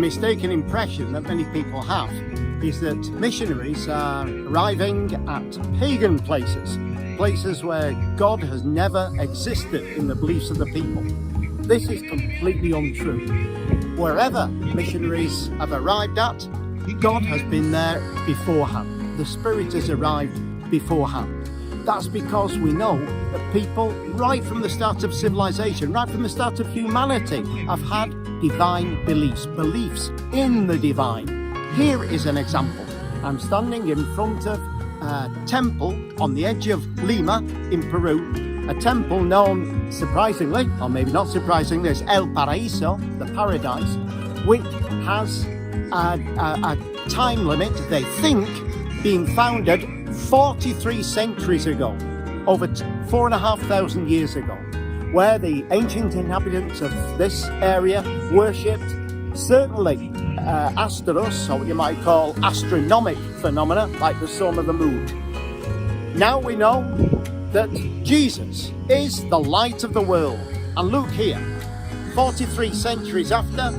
mistaken impression that many people have is that missionaries are arriving at pagan places, places where God has never existed in the beliefs of the people. This is completely untrue. Wherever missionaries have arrived at, God has been there beforehand. The Spirit has arrived beforehand. That's because we know that people, right from the start of civilization, right from the start of humanity, have had divine beliefs in the divine. Here is an example. I'm standing in front of a temple on the edge of Lima in Peru, a temple known, surprisingly, or maybe not surprisingly, as El Paraíso, the paradise, which has a time limit, they think, being founded 43 centuries ago, over 4,500 years ago, where the ancient inhabitants of this area worshipped certainly Astros, or what you might call astronomic phenomena, like the sun or the moon. Now we know that Jesus is the light of the world. And look here, 43 centuries after,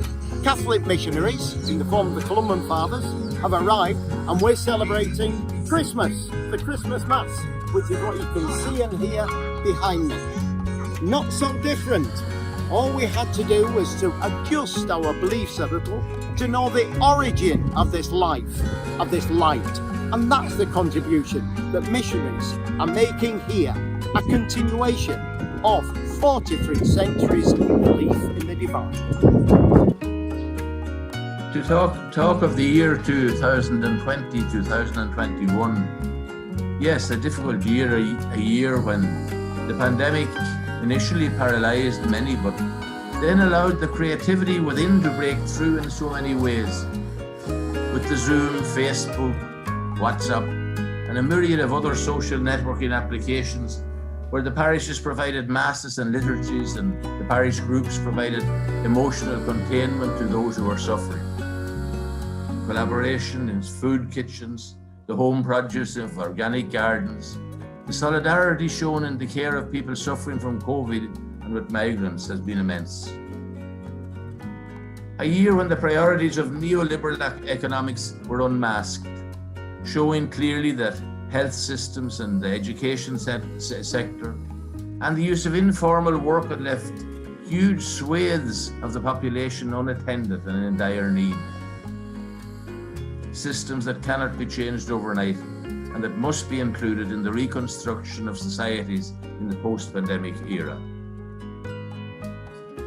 Catholic missionaries, in the form of the Columban Fathers, have arrived, and we're celebrating Christmas, the Christmas Mass, which is what you can see and hear behind me. Not so different. All we had to do was to adjust our beliefs a little to know the origin of this life, of this light. And that's the contribution that missionaries are making here, a continuation of 43 centuries of belief in the divine. To talk of the year 2020, 2021, yes, a difficult year, a year when the pandemic initially paralyzed many, but then allowed the creativity within to break through in so many ways. With the Zoom, Facebook, WhatsApp, and a myriad of other social networking applications, where the parishes provided masses and liturgies, and the parish groups provided emotional containment to those who were suffering. Collaboration in food kitchens, the home produce of organic gardens, the solidarity shown in the care of people suffering from COVID and with migrants has been immense. A year when the priorities of neoliberal economics were unmasked, showing clearly that health systems and the education sector and the use of informal work had left huge swathes of the population unattended and in dire need. Systems that cannot be changed overnight and that must be included in the reconstruction of societies in the post-pandemic era.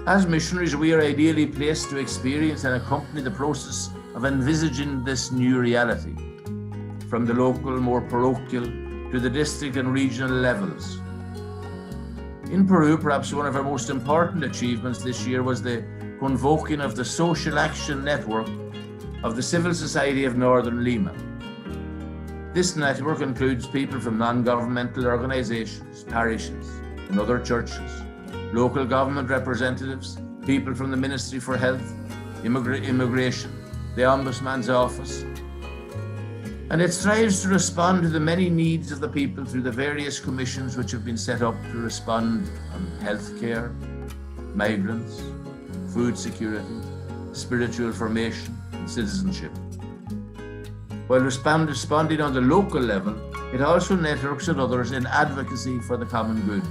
As missionaries, we are ideally placed to experience and accompany the process of envisaging this new reality, from the local, more parochial, to the district and regional levels. In Peru, perhaps one of our most important achievements this year was the convoking of the Social Action Network of the Civil Society of Northern Lima. This network includes people from non-governmental organizations, parishes, and other churches, local government representatives, people from the Ministry for Health, Immigration, the Ombudsman's Office, and it strives to respond to the many needs of the people through the various commissions which have been set up to respond on healthcare, migrants, food security, spiritual formation, and citizenship. While responding on the local level, it also networks with others in advocacy for the common good.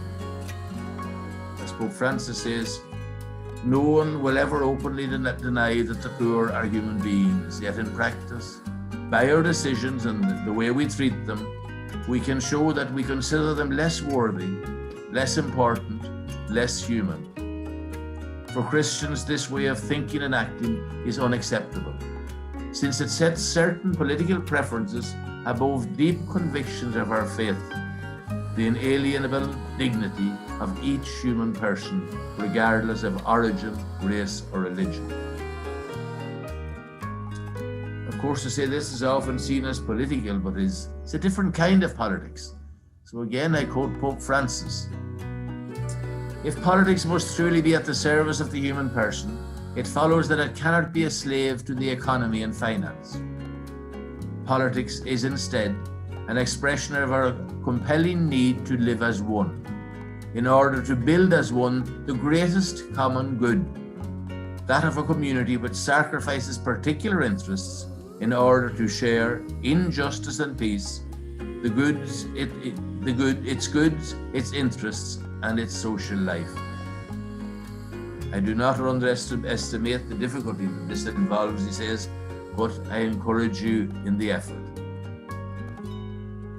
As Pope Francis says, no one will ever openly deny that the poor are human beings, yet in practice, by our decisions and the way we treat them, we can show that we consider them less worthy, less important, less human. For Christians, this way of thinking and acting is unacceptable, since it sets certain political preferences above deep convictions of our faith, the inalienable dignity of each human person, regardless of origin, race, or religion. Of course, to say this is often seen as political, but it's a different kind of politics. So again, I quote Pope Francis. If politics must truly be at the service of the human person, it follows that it cannot be a slave to the economy and finance. Politics is instead an expression of our compelling need to live as one, in order to build as one the greatest common good, that of a community which sacrifices particular interests in order to share in justice and peace its goods, its interests, and its social life. I do not underestimate the difficulty that this involves, he says, but I encourage you in the effort.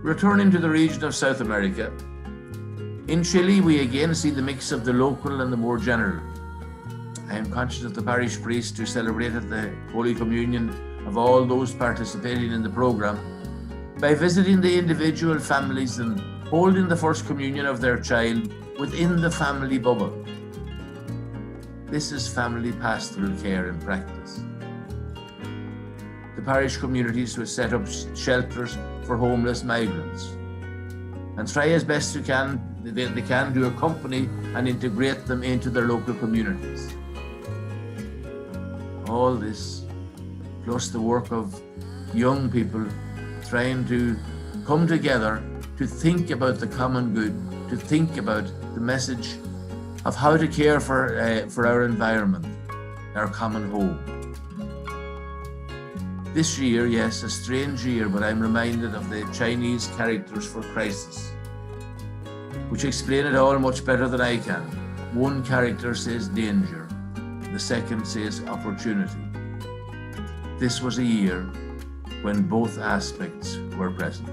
Returning to the region of South America, in Chile we again see the mix of the local and the more general. I am conscious of the parish priest who celebrated the Holy Communion of all those participating in the programme by visiting the individual families and holding the First Communion of their child within the family bubble. This is family pastoral care in practice. The parish communities will set up shelters for homeless migrants and try as best they can to accompany and integrate them into their local communities. All this, plus the work of young people trying to come together to think about the common good, to think about the message of how to care for our environment, our common home. This year, yes, a strange year, but I'm reminded of the Chinese characters for crisis, which explain it all much better than I can. One character says danger, the second says opportunity. This was a year when both aspects were present.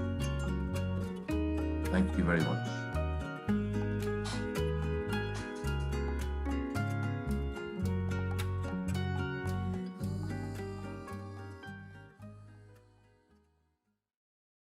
Thank you very much.